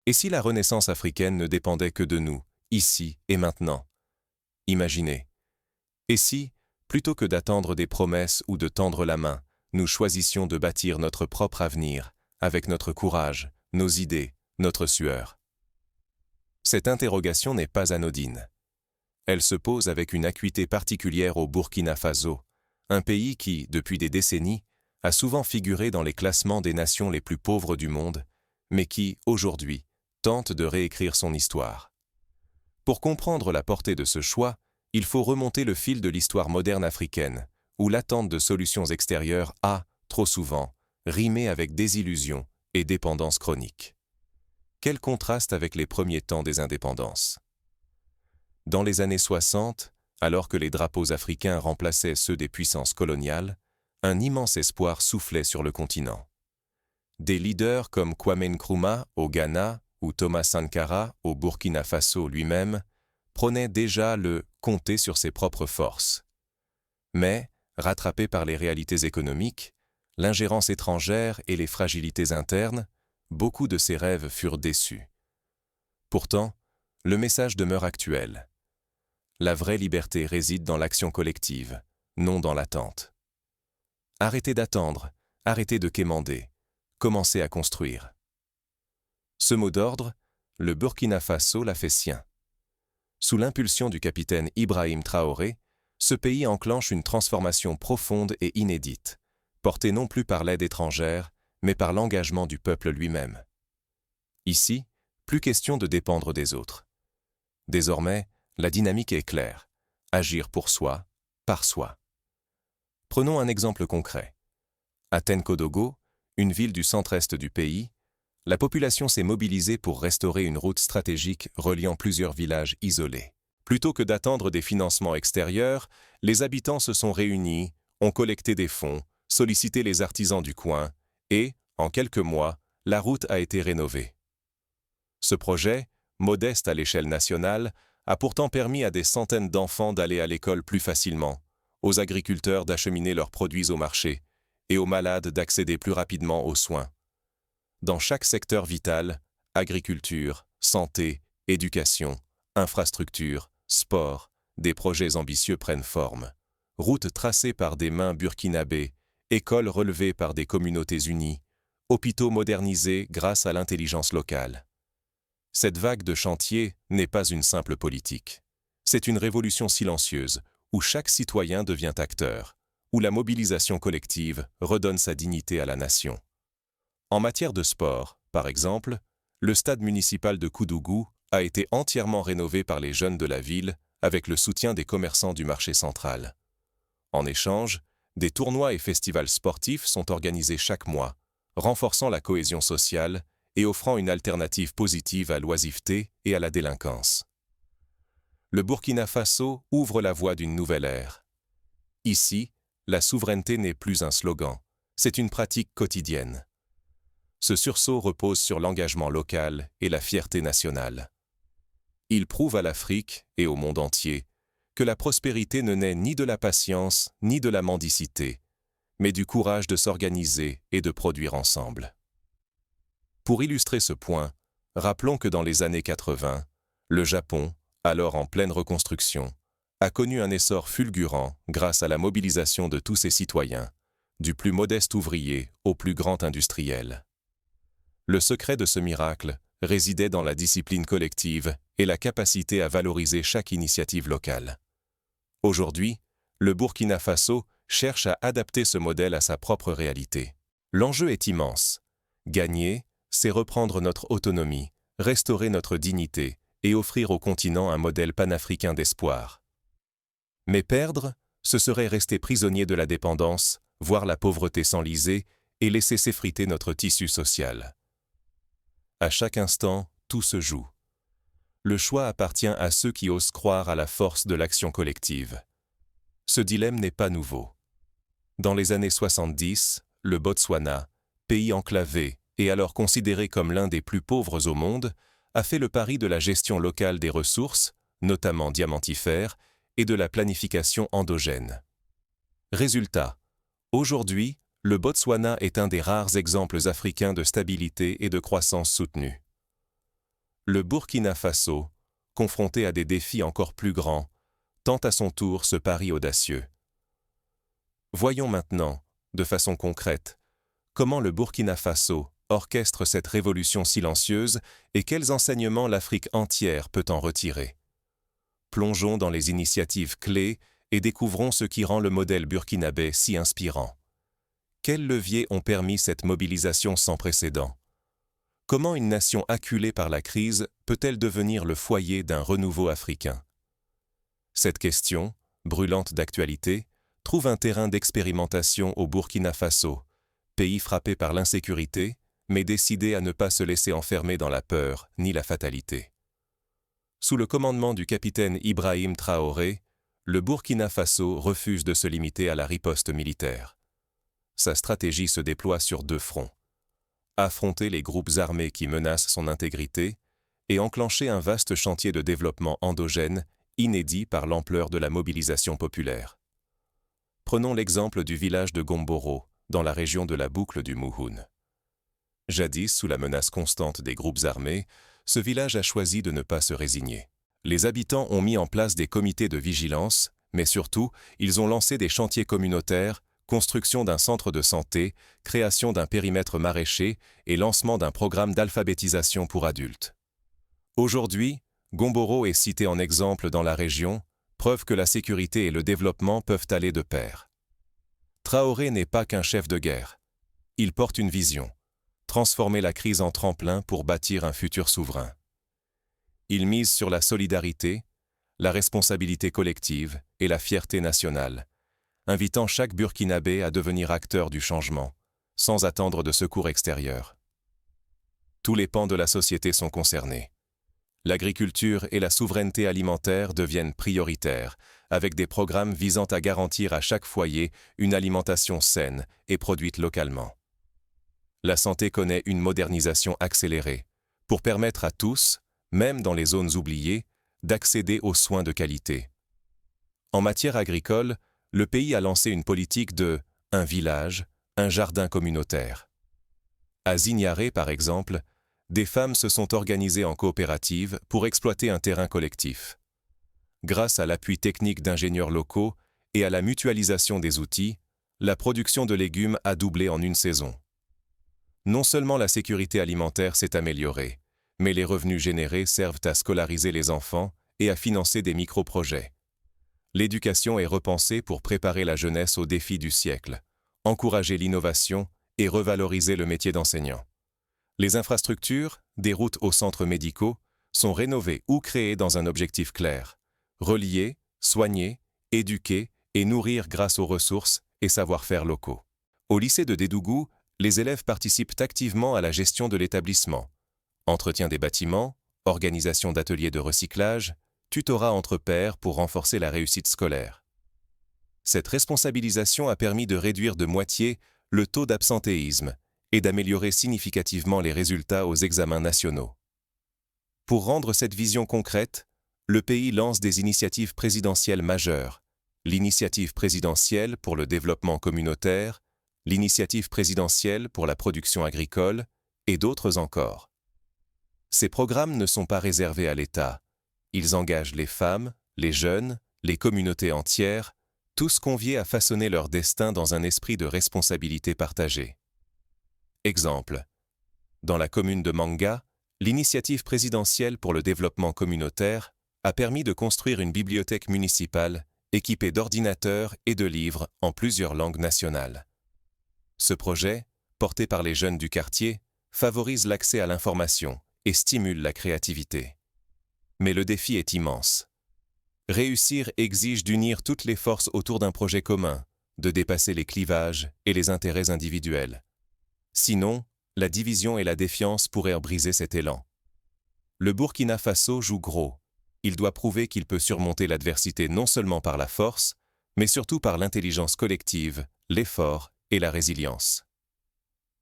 Et si la renaissance africaine ne dépendait que de nous, ici et maintenant? Imaginez. Et si, plutôt que d'attendre des promesses ou de tendre la main, nous choisissions de bâtir notre propre avenir, avec notre courage, nos idées, notre sueur? Cette interrogation n'est pas anodine. Elle se pose avec une acuité particulière au Burkina Faso, un pays qui, depuis des décennies, a souvent figuré dans les classements des nations les plus pauvres du monde, mais qui, aujourd'hui, tente de réécrire son histoire. Pour comprendre la portée de ce choix, il faut remonter le fil de l'histoire moderne africaine, où l'attente de solutions extérieures a, trop souvent, rimé avec désillusion et dépendance chronique. Quel contraste avec les premiers temps des indépendances. Dans les années 60, alors que les drapeaux africains remplaçaient ceux des puissances coloniales, un immense espoir soufflait sur le continent. Des leaders comme Kwame Nkrumah au Ghana ou Thomas Sankara au Burkina Faso lui-même prônaient déjà le « compter sur ses propres forces ». Mais, rattrapés par les réalités économiques, l'ingérence étrangère et les fragilités internes, beaucoup de ces rêves furent déçus. Pourtant, le message demeure actuel. La vraie liberté réside dans l'action collective, non dans l'attente. Arrêtez d'attendre, arrêtez de quémander, commencez à construire. Ce mot d'ordre, le Burkina Faso l'a fait sien. Sous l'impulsion du capitaine Ibrahim Traoré, ce pays enclenche une transformation profonde et inédite, portée non plus par l'aide étrangère, mais par l'engagement du peuple lui-même. Ici, plus question de dépendre des autres. Désormais, la dynamique est claire. Agir pour soi, par soi. Prenons un exemple concret. À Tenkodogo, une ville du centre-est du pays, la population s'est mobilisée pour restaurer une route stratégique reliant plusieurs villages isolés. Plutôt que d'attendre des financements extérieurs, les habitants se sont réunis, ont collecté des fonds, sollicité les artisans du coin et, en quelques mois, la route a été rénovée. Ce projet, modeste à l'échelle nationale, a pourtant permis à des centaines d'enfants d'aller à l'école plus facilement, aux agriculteurs d'acheminer leurs produits au marché et aux malades d'accéder plus rapidement aux soins. Dans chaque secteur vital, agriculture, santé, éducation, infrastructure, sport, des projets ambitieux prennent forme. Routes tracées par des mains burkinabées, écoles relevées par des communautés unies, hôpitaux modernisés grâce à l'intelligence locale. Cette vague de chantier n'est pas une simple politique. C'est une révolution silencieuse, où chaque citoyen devient acteur, où la mobilisation collective redonne sa dignité à la nation. En matière de sport, par exemple, le stade municipal de Koudougou a été entièrement rénové par les jeunes de la ville avec le soutien des commerçants du marché central. En échange, des tournois et festivals sportifs sont organisés chaque mois, renforçant la cohésion sociale et offrant une alternative positive à l'oisiveté et à la délinquance. Le Burkina Faso ouvre la voie d'une nouvelle ère. Ici, la souveraineté n'est plus un slogan, c'est une pratique quotidienne. Ce sursaut repose sur l'engagement local et la fierté nationale. Il prouve à l'Afrique et au monde entier que la prospérité ne naît ni de la patience ni de la mendicité, mais du courage de s'organiser et de produire ensemble. Pour illustrer ce point, rappelons que dans les années 80, le Japon, alors en pleine reconstruction, a connu un essor fulgurant grâce à la mobilisation de tous ses citoyens, du plus modeste ouvrier au plus grand industriel. Le secret de ce miracle résidait dans la discipline collective et la capacité à valoriser chaque initiative locale. Aujourd'hui, le Burkina Faso cherche à adapter ce modèle à sa propre réalité. L'enjeu est immense. Gagner, c'est reprendre notre autonomie, restaurer notre dignité et offrir au continent un modèle panafricain d'espoir. Mais perdre, ce serait rester prisonnier de la dépendance, voir la pauvreté s'enliser et laisser s'effriter notre tissu social. À chaque instant, tout se joue. Le choix appartient à ceux qui osent croire à la force de l'action collective. Ce dilemme n'est pas nouveau. Dans les années 70, le Botswana, pays enclavé et alors considéré comme l'un des plus pauvres au monde, a fait le pari de la gestion locale des ressources, notamment diamantifères, et de la planification endogène. Résultat, aujourd'hui, le Botswana est un des rares exemples africains de stabilité et de croissance soutenue. Le Burkina Faso, confronté à des défis encore plus grands, tente à son tour ce pari audacieux. Voyons maintenant, de façon concrète, comment le Burkina Faso orchestre cette révolution silencieuse et quels enseignements l'Afrique entière peut en retirer. Plongeons dans les initiatives clés et découvrons ce qui rend le modèle burkinabé si inspirant. Quels leviers ont permis cette mobilisation sans précédent? Comment une nation acculée par la crise peut-elle devenir le foyer d'un renouveau africain? Cette question, brûlante d'actualité, trouve un terrain d'expérimentation au Burkina Faso, pays frappé par l'insécurité, mais décidé à ne pas se laisser enfermer dans la peur ni la fatalité. Sous le commandement du capitaine Ibrahim Traoré, le Burkina Faso refuse de se limiter à la riposte militaire. Sa stratégie se déploie sur deux fronts. Affronter les groupes armés qui menacent son intégrité et enclencher un vaste chantier de développement endogène, inédit par l'ampleur de la mobilisation populaire. Prenons l'exemple du village de Gomboro, dans la région de la boucle du Mouhoun. Jadis, sous la menace constante des groupes armés, ce village a choisi de ne pas se résigner. Les habitants ont mis en place des comités de vigilance, mais surtout, ils ont lancé des chantiers communautaires, construction d'un centre de santé, création d'un périmètre maraîcher et lancement d'un programme d'alphabétisation pour adultes. Aujourd'hui, Gomboro est cité en exemple dans la région, preuve que la sécurité et le développement peuvent aller de pair. Traoré n'est pas qu'un chef de guerre. Il porte une vision, transformer la crise en tremplin pour bâtir un futur souverain. Il mise sur la solidarité, la responsabilité collective et la fierté nationale, invitant chaque Burkinabé à devenir acteur du changement, sans attendre de secours extérieurs. Tous les pans de la société sont concernés. L'agriculture et la souveraineté alimentaire deviennent prioritaires, avec des programmes visant à garantir à chaque foyer une alimentation saine et produite localement. La santé connaît une modernisation accélérée, pour permettre à tous, même dans les zones oubliées, d'accéder aux soins de qualité. En matière agricole, le pays a lancé une politique de « un village, un jardin communautaire ». À Zignaré, par exemple, des femmes se sont organisées en coopérative pour exploiter un terrain collectif. Grâce à l'appui technique d'ingénieurs locaux et à la mutualisation des outils, la production de légumes a doublé en une saison. Non seulement la sécurité alimentaire s'est améliorée, mais les revenus générés servent à scolariser les enfants et à financer des micro-projets. L'éducation est repensée pour préparer la jeunesse aux défis du siècle, encourager l'innovation et revaloriser le métier d'enseignant. Les infrastructures, des routes aux centres médicaux, sont rénovées ou créées dans un objectif clair: relier, soigner, éduquer et nourrir grâce aux ressources et savoir-faire locaux. Au lycée de Dédougou, les élèves participent activement à la gestion de l'établissement. Entretien des bâtiments, organisation d'ateliers de recyclage, tutorat entre pairs pour renforcer la réussite scolaire. Cette responsabilisation a permis de réduire de moitié le taux d'absentéisme et d'améliorer significativement les résultats aux examens nationaux. Pour rendre cette vision concrète, le pays lance des initiatives présidentielles majeures: l'initiative présidentielle pour le développement communautaire, l'initiative présidentielle pour la production agricole et d'autres encore. Ces programmes ne sont pas réservés à l'État. Ils engagent les femmes, les jeunes, les communautés entières, tous conviés à façonner leur destin dans un esprit de responsabilité partagée. Exemple. Dans la commune de Manga, l'initiative présidentielle pour le développement communautaire a permis de construire une bibliothèque municipale équipée d'ordinateurs et de livres en plusieurs langues nationales. Ce projet, porté par les jeunes du quartier, favorise l'accès à l'information et stimule la créativité. Mais le défi est immense. Réussir exige d'unir toutes les forces autour d'un projet commun, de dépasser les clivages et les intérêts individuels. Sinon, la division et la défiance pourraient briser cet élan. Le Burkina Faso joue gros. Il doit prouver qu'il peut surmonter l'adversité non seulement par la force, mais surtout par l'intelligence collective, l'effort et la résilience.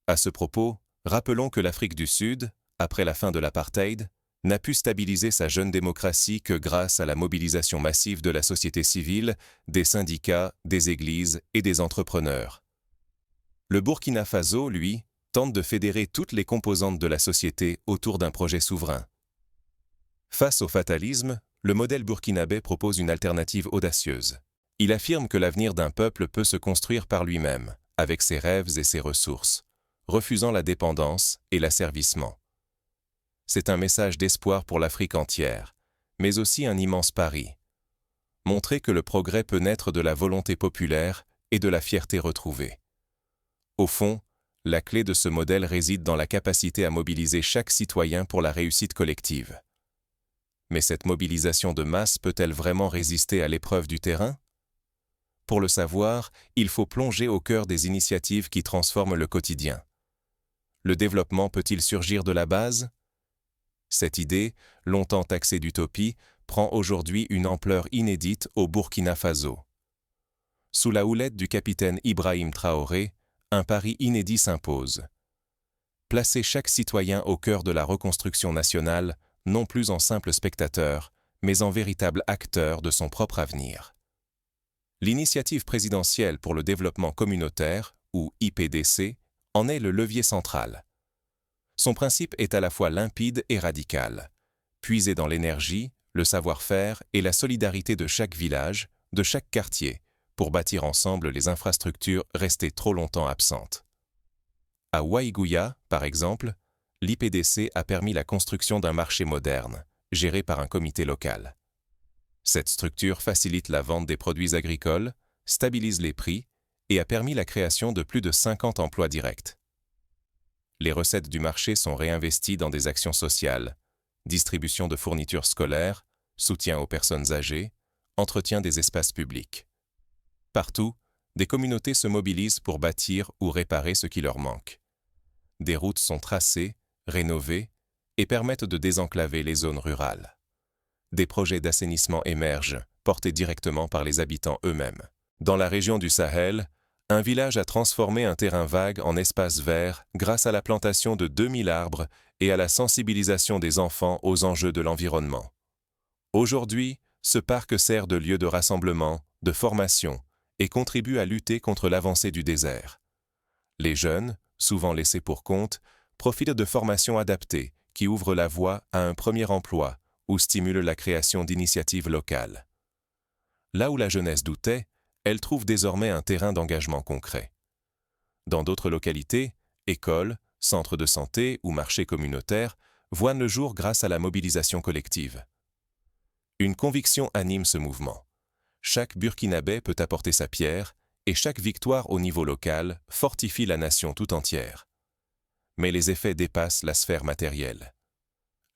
À ce propos, rappelons que l'Afrique du Sud, après la fin de l'apartheid, n'a pu stabiliser sa jeune démocratie que grâce à la mobilisation massive de la société civile, des syndicats, des églises et des entrepreneurs. Le Burkina Faso, lui, tente de fédérer toutes les composantes de la société autour d'un projet souverain. Face au fatalisme, le modèle burkinabé propose une alternative audacieuse. Il affirme que l'avenir d'un peuple peut se construire par lui-même, avec ses rêves et ses ressources, refusant la dépendance et l'asservissement. C'est un message d'espoir pour l'Afrique entière, mais aussi un immense pari. Montrer que le progrès peut naître de la volonté populaire et de la fierté retrouvée. Au fond, la clé de ce modèle réside dans la capacité à mobiliser chaque citoyen pour la réussite collective. Mais cette mobilisation de masse peut-elle vraiment résister à l'épreuve du terrain? Pour le savoir, il faut plonger au cœur des initiatives qui transforment le quotidien. Le développement peut-il surgir de la base? Cette idée, longtemps taxée d'utopie, prend aujourd'hui une ampleur inédite au Burkina Faso. Sous la houlette du capitaine Ibrahim Traoré, un pari inédit s'impose. Placer chaque citoyen au cœur de la reconstruction nationale, non plus en simple spectateur, mais en véritable acteur de son propre avenir. L'initiative présidentielle pour le développement communautaire, ou IPDC, en est le levier central. Son principe est à la fois limpide et radical, puisé dans l'énergie, le savoir-faire et la solidarité de chaque village, de chaque quartier, pour bâtir ensemble les infrastructures restées trop longtemps absentes. À Waïgouya, par exemple, l'IPDC a permis la construction d'un marché moderne, géré par un comité local. Cette structure facilite la vente des produits agricoles, stabilise les prix et a permis la création de plus de 50 emplois directs. Les recettes du marché sont réinvesties dans des actions sociales, distribution de fournitures scolaires, soutien aux personnes âgées, entretien des espaces publics. Partout, des communautés se mobilisent pour bâtir ou réparer ce qui leur manque. Des routes sont tracées, rénovées et permettent de désenclaver les zones rurales. Des projets d'assainissement émergent, portés directement par les habitants eux-mêmes. Dans la région du Sahel, un village a transformé un terrain vague en espace vert grâce à la plantation de 2000 arbres et à la sensibilisation des enfants aux enjeux de l'environnement. Aujourd'hui, ce parc sert de lieu de rassemblement, de formation et contribue à lutter contre l'avancée du désert. Les jeunes, souvent laissés pour compte, profitent de formations adaptées qui ouvrent la voie à un premier emploi ou stimulent la création d'initiatives locales. Là où la jeunesse doutait, elle trouve désormais un terrain d'engagement concret. Dans d'autres localités, écoles, centres de santé ou marchés communautaires voient le jour grâce à la mobilisation collective. Une conviction anime ce mouvement. Chaque Burkinabé peut apporter sa pierre et chaque victoire au niveau local fortifie la nation tout entière. Mais les effets dépassent la sphère matérielle.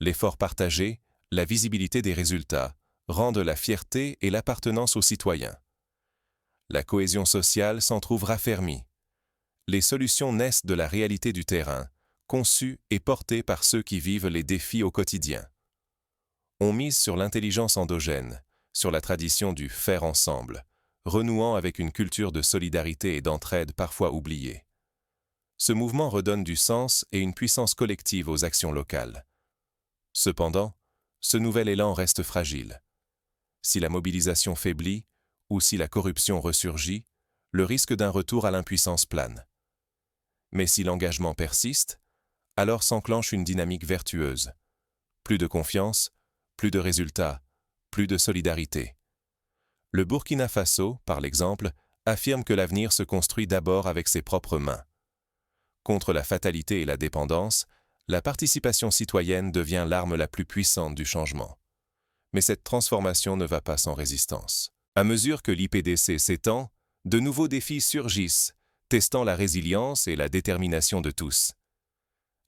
L'effort partagé, la visibilité des résultats, rendent la fierté et l'appartenance aux citoyens. La cohésion sociale s'en trouve raffermie. Les solutions naissent de la réalité du terrain, conçues et portées par ceux qui vivent les défis au quotidien. On mise sur l'intelligence endogène, sur la tradition du « faire ensemble », renouant avec une culture de solidarité et d'entraide parfois oubliée. Ce mouvement redonne du sens et une puissance collective aux actions locales. Cependant, ce nouvel élan reste fragile. Si la mobilisation faiblit, ou si la corruption ressurgit, le risque d'un retour à l'impuissance plane. Mais si l'engagement persiste, alors s'enclenche une dynamique vertueuse. Plus de confiance, plus de résultats, plus de solidarité. Le Burkina Faso, par l'exemple, affirme que l'avenir se construit d'abord avec ses propres mains. Contre la fatalité et la dépendance, la participation citoyenne devient l'arme la plus puissante du changement. Mais cette transformation ne va pas sans résistance. À mesure que l'IPDC s'étend, de nouveaux défis surgissent, testant la résilience et la détermination de tous.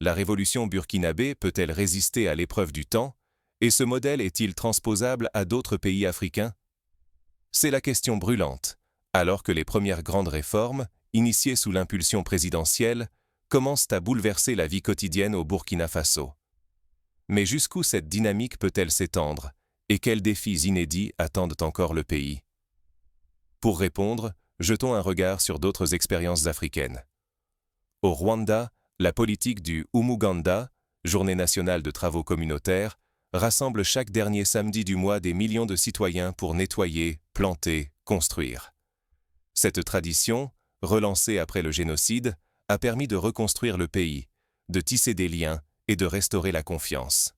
La révolution burkinabé peut-elle résister à l'épreuve du temps, et ce modèle est-il transposable à d'autres pays africains? C'est la question brûlante, alors que les premières grandes réformes, initiées sous l'impulsion présidentielle, commencent à bouleverser la vie quotidienne au Burkina Faso. Mais jusqu'où cette dynamique peut-elle s'étendre, et quels défis inédits attendent encore le pays? Pour répondre, jetons un regard sur d'autres expériences africaines. Au Rwanda, la politique du Umuganda, Journée nationale de travaux communautaires, rassemble chaque dernier samedi du mois des millions de citoyens pour nettoyer, planter, construire. Cette tradition, relancée après le génocide, a permis de reconstruire le pays, de tisser des liens et de restaurer la confiance.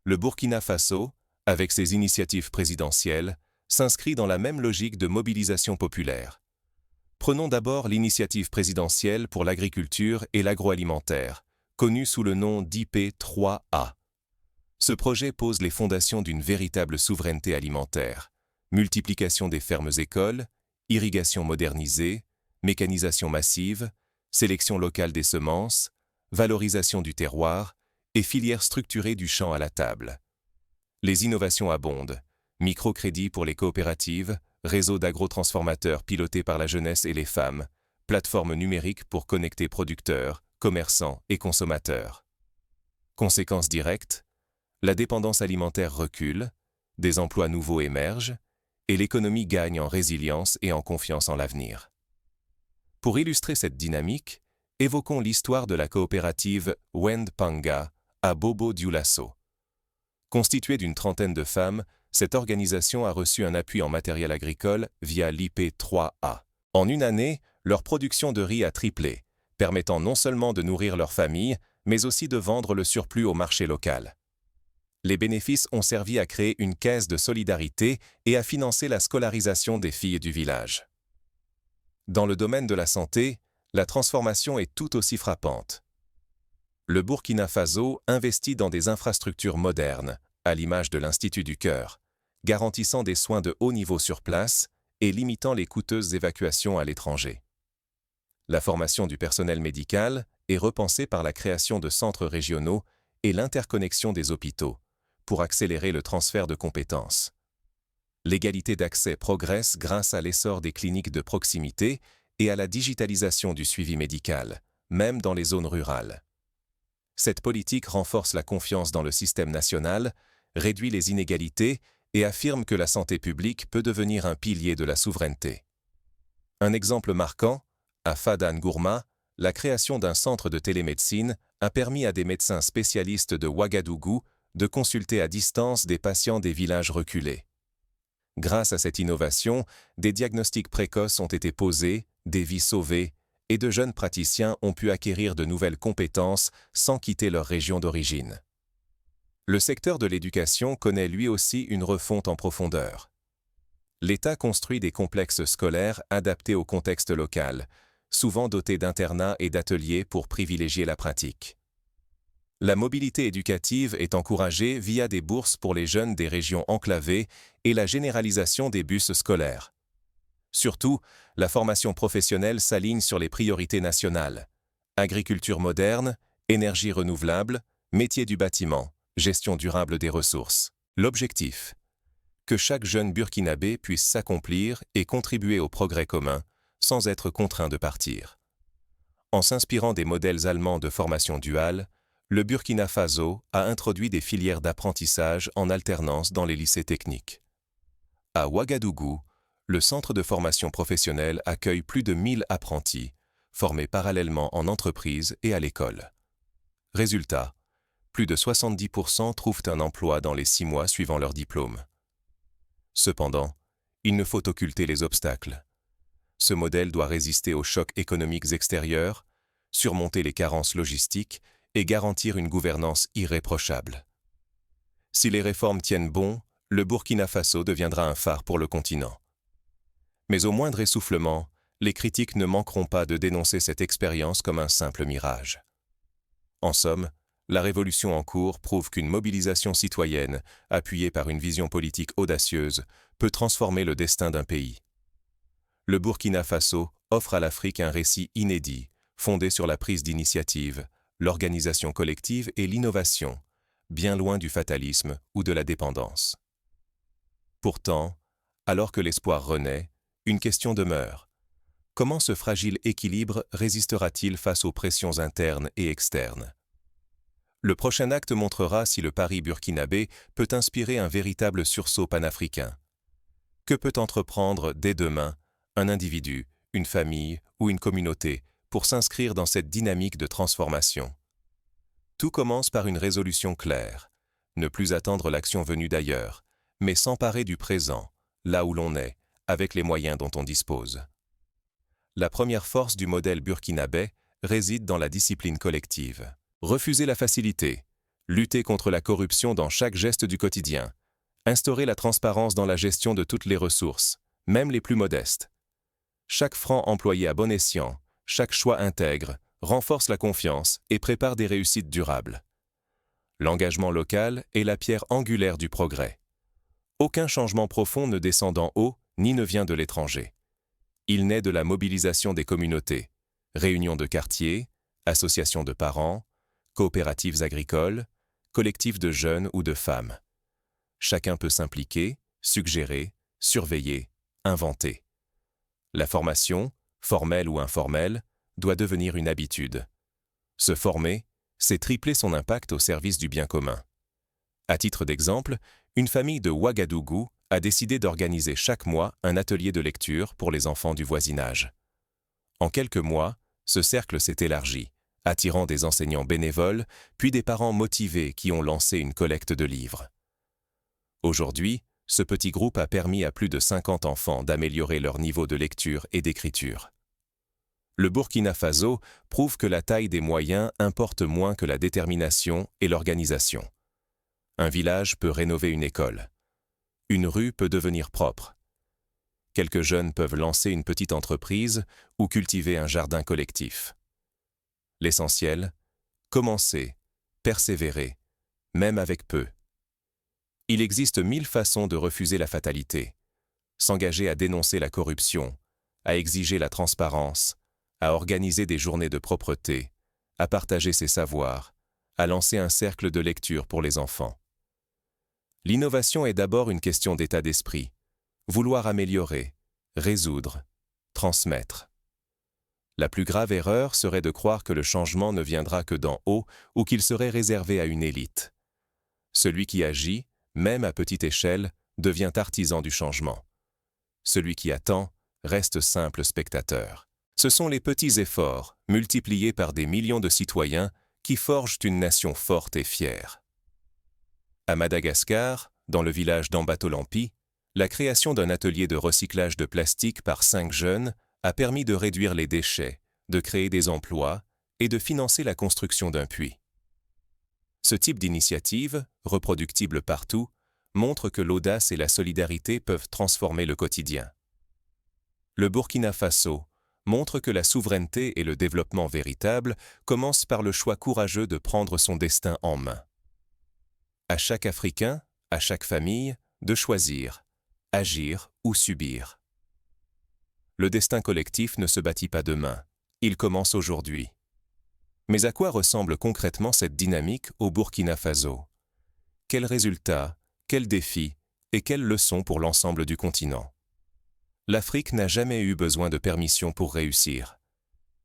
Le Burkina Faso, avec ses initiatives présidentielles, s'inscrit dans la même logique de mobilisation populaire. Prenons d'abord l'initiative présidentielle pour l'agriculture et l'agroalimentaire, connue sous le nom d'IP3A. Ce projet pose les fondations d'une véritable souveraineté alimentaire. Multiplication des fermes-écoles, irrigation modernisée, mécanisation massive, sélection locale des semences, valorisation du terroir et filière structurée du champ à la table. Les innovations abondent. Microcrédits pour les coopératives, réseau d'agrotransformateurs pilotés par la jeunesse et les femmes, plateformes numériques pour connecter producteurs, commerçants et consommateurs. Conséquences directes, la dépendance alimentaire recule, des emplois nouveaux émergent, et l'économie gagne en résilience et en confiance en l'avenir. Pour illustrer cette dynamique, évoquons l'histoire de la coopérative Wend Panga à Bobo-Dioulasso. Constituée d'une trentaine de femmes, cette organisation a reçu un appui en matériel agricole via l'IP3A. En une année, leur production de riz a triplé, permettant non seulement de nourrir leur famille, mais aussi de vendre le surplus au marché local. Les bénéfices ont servi à créer une caisse de solidarité et à financer la scolarisation des filles du village. Dans le domaine de la santé, la transformation est tout aussi frappante. Le Burkina Faso investit dans des infrastructures modernes, à l'image de l'Institut du Cœur, garantissant des soins de haut niveau sur place et limitant les coûteuses évacuations à l'étranger. La formation du personnel médical est repensée par la création de centres régionaux et l'interconnexion des hôpitaux, pour accélérer le transfert de compétences. L'égalité d'accès progresse grâce à l'essor des cliniques de proximité et à la digitalisation du suivi médical, même dans les zones rurales. Cette politique renforce la confiance dans le système national, réduit les inégalités et affirme que la santé publique peut devenir un pilier de la souveraineté. Un exemple marquant, à Fadan Gourma, la création d'un centre de télémédecine a permis à des médecins spécialistes de Ouagadougou de consulter à distance des patients des villages reculés. Grâce à cette innovation, des diagnostics précoces ont été posés, des vies sauvées, et de jeunes praticiens ont pu acquérir de nouvelles compétences sans quitter leur région d'origine. Le secteur de l'éducation connaît lui aussi une refonte en profondeur. L'État construit des complexes scolaires adaptés au contexte local, souvent dotés d'internats et d'ateliers pour privilégier la pratique. La mobilité éducative est encouragée via des bourses pour les jeunes des régions enclavées et la généralisation des bus scolaires. Surtout, la formation professionnelle s'aligne sur les priorités nationales. Agriculture moderne, énergie renouvelable, métiers du bâtiment, gestion durable des ressources. L'objectif : que chaque jeune burkinabé puisse s'accomplir et contribuer au progrès commun sans être contraint de partir. En s'inspirant des modèles allemands de formation duale, le Burkina Faso a introduit des filières d'apprentissage en alternance dans les lycées techniques. À Ouagadougou, le centre de formation professionnelle accueille plus de 1000 apprentis, formés parallèlement en entreprise et à l'école. Résultat, plus de 70% trouvent un emploi dans les 6 mois suivant leur diplôme. Cependant, il ne faut occulter les obstacles. Ce modèle doit résister aux chocs économiques extérieurs, surmonter les carences logistiques et garantir une gouvernance irréprochable. Si les réformes tiennent bon, le Burkina Faso deviendra un phare pour le continent. Mais au moindre essoufflement, les critiques ne manqueront pas de dénoncer cette expérience comme un simple mirage. En somme, la révolution en cours prouve qu'une mobilisation citoyenne, appuyée par une vision politique audacieuse, peut transformer le destin d'un pays. Le Burkina Faso offre à l'Afrique un récit inédit, fondé sur la prise d'initiative, l'organisation collective et l'innovation, bien loin du fatalisme ou de la dépendance. Pourtant, alors que l'espoir renaît, une question demeure. Comment ce fragile équilibre résistera-t-il face aux pressions internes et externes ? Le prochain acte montrera si le pari burkinabé peut inspirer un véritable sursaut panafricain. Que peut entreprendre dès demain un individu, une famille ou une communauté pour s'inscrire dans cette dynamique de transformation? Tout commence par une résolution claire. Ne plus attendre l'action venue d'ailleurs, mais s'emparer du présent, là où l'on est, avec les moyens dont on dispose. La première force du modèle burkinabé réside dans la discipline collective. Refuser la facilité, lutter contre la corruption dans chaque geste du quotidien, instaurer la transparence dans la gestion de toutes les ressources, même les plus modestes. Chaque franc employé à bon escient, chaque choix intègre, renforce la confiance et prépare des réussites durables. L'engagement local est la pierre angulaire du progrès. Aucun changement profond ne descend d'en haut ni ne vient de l'étranger. Il naît de la mobilisation des communautés, réunions de quartiers, associations de parents, coopératives agricoles, collectifs de jeunes ou de femmes. Chacun peut s'impliquer, suggérer, surveiller, inventer. La formation, formelle ou informelle, doit devenir une habitude. Se former, c'est tripler son impact au service du bien commun. À titre d'exemple, une famille de Ouagadougou a décidé d'organiser chaque mois un atelier de lecture pour les enfants du voisinage. En quelques mois, ce cercle s'est élargi, attirant des enseignants bénévoles, puis des parents motivés qui ont lancé une collecte de livres. Aujourd'hui, ce petit groupe a permis à plus de 50 enfants d'améliorer leur niveau de lecture et d'écriture. Le Burkina Faso prouve que la taille des moyens importe moins que la détermination et l'organisation. Un village peut rénover une école. Une rue peut devenir propre. Quelques jeunes peuvent lancer une petite entreprise ou cultiver un jardin collectif. L'essentiel, commencer, persévérer, même avec peu. Il existe 1000 façons de refuser la fatalité, s'engager à dénoncer la corruption, à exiger la transparence, à organiser des journées de propreté, à partager ses savoirs, à lancer un cercle de lecture pour les enfants. L'innovation est d'abord une question d'état d'esprit, vouloir améliorer, résoudre, transmettre. La plus grave erreur serait de croire que le changement ne viendra que d'en haut ou qu'il serait réservé à une élite. Celui qui agit, même à petite échelle, devient artisan du changement. Celui qui attend reste simple spectateur. Ce sont les petits efforts, multipliés par des millions de citoyens, qui forgent une nation forte et fière. À Madagascar, dans le village d'Ambatolampi, la création d'un atelier de recyclage de plastique par 5 jeunes a permis de réduire les déchets, de créer des emplois et de financer la construction d'un puits. Ce type d'initiative, reproductible partout, montre que l'audace et la solidarité peuvent transformer le quotidien. Le Burkina Faso montre que la souveraineté et le développement véritable commencent par le choix courageux de prendre son destin en main. À chaque Africain, à chaque famille, de choisir, agir ou subir. Le destin collectif ne se bâtit pas demain, il commence aujourd'hui. Mais à quoi ressemble concrètement cette dynamique au Burkina Faso? Quels résultats, quels défis et quelles leçons pour l'ensemble du continent? L'Afrique n'a jamais eu besoin de permission pour réussir.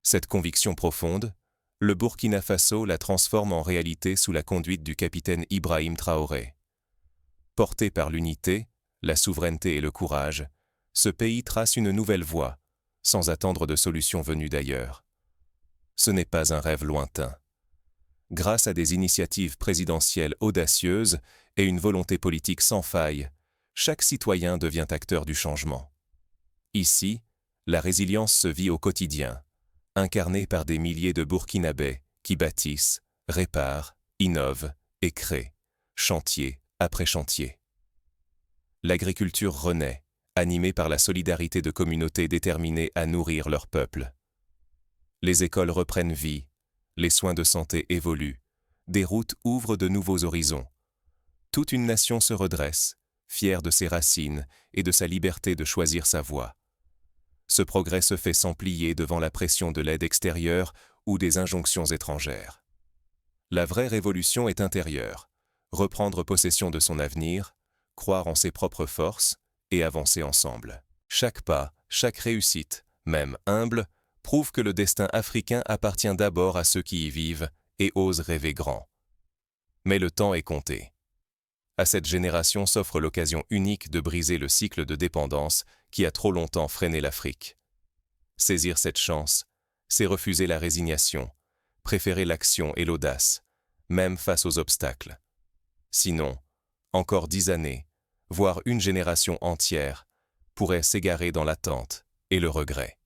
Cette conviction profonde, le Burkina Faso la transforme en réalité sous la conduite du capitaine Ibrahim Traoré. Porté par l'unité, la souveraineté et le courage, ce pays trace une nouvelle voie, sans attendre de solutions venues d'ailleurs. Ce n'est pas un rêve lointain. Grâce à des initiatives présidentielles audacieuses et une volonté politique sans faille, chaque citoyen devient acteur du changement. Ici, la résilience se vit au quotidien, incarnée par des milliers de Burkinabés qui bâtissent, réparent, innovent et créent, chantier après chantier. L'agriculture renaît, animée par la solidarité de communautés déterminées à nourrir leur peuple. Les écoles reprennent vie, les soins de santé évoluent, des routes ouvrent de nouveaux horizons. Toute une nation se redresse, fière de ses racines et de sa liberté de choisir sa voie. Ce progrès se fait sans plier devant la pression de l'aide extérieure ou des injonctions étrangères. La vraie révolution est intérieure, reprendre possession de son avenir, croire en ses propres forces et avancer ensemble. Chaque pas, chaque réussite, même humble, prouve que le destin africain appartient d'abord à ceux qui y vivent et osent rêver grand. Mais le temps est compté. À cette génération s'offre l'occasion unique de briser le cycle de dépendance qui a trop longtemps freiné l'Afrique. Saisir cette chance, c'est refuser la résignation, préférer l'action et l'audace, même face aux obstacles. Sinon, encore 10 années, voire une génération entière, pourrait s'égarer dans l'attente et le regret.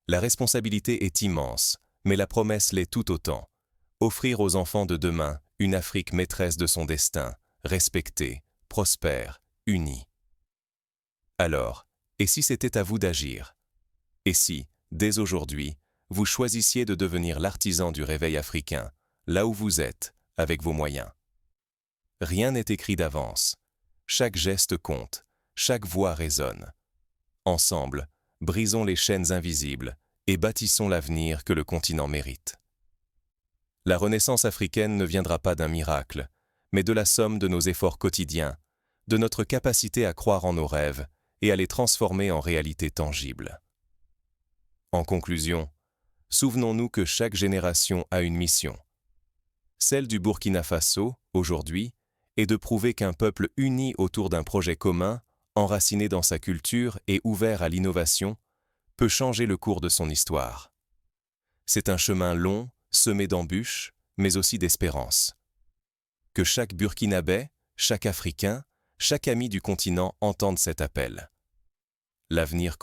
La responsabilité est immense, mais la promesse l'est tout autant. Offrir aux enfants de demain une Afrique maîtresse de son destin, respectée, prospère, unie. Alors, et si c'était à vous d'agir? Et si, dès aujourd'hui, vous choisissiez de devenir l'artisan du réveil africain, là où vous êtes, avec vos moyens? Rien n'est écrit d'avance. Chaque geste compte, chaque voix résonne. Ensemble, brisons les chaînes invisibles et bâtissons l'avenir que le continent mérite. La renaissance africaine ne viendra pas d'un miracle, mais de la somme de nos efforts quotidiens, de notre capacité à croire en nos rêves et à les transformer en réalité tangible. En conclusion, souvenons-nous que chaque génération a une mission. Celle du Burkina Faso, aujourd'hui, est de prouver qu'un peuple uni autour d'un projet commun, enraciné dans sa culture et ouvert à l'innovation, peut changer le cours de son histoire. C'est un chemin long, semé d'embûches, mais aussi d'espérance. Que chaque Burkinabé, chaque Africain, chaque ami du continent entende cet appel. L'avenir commence.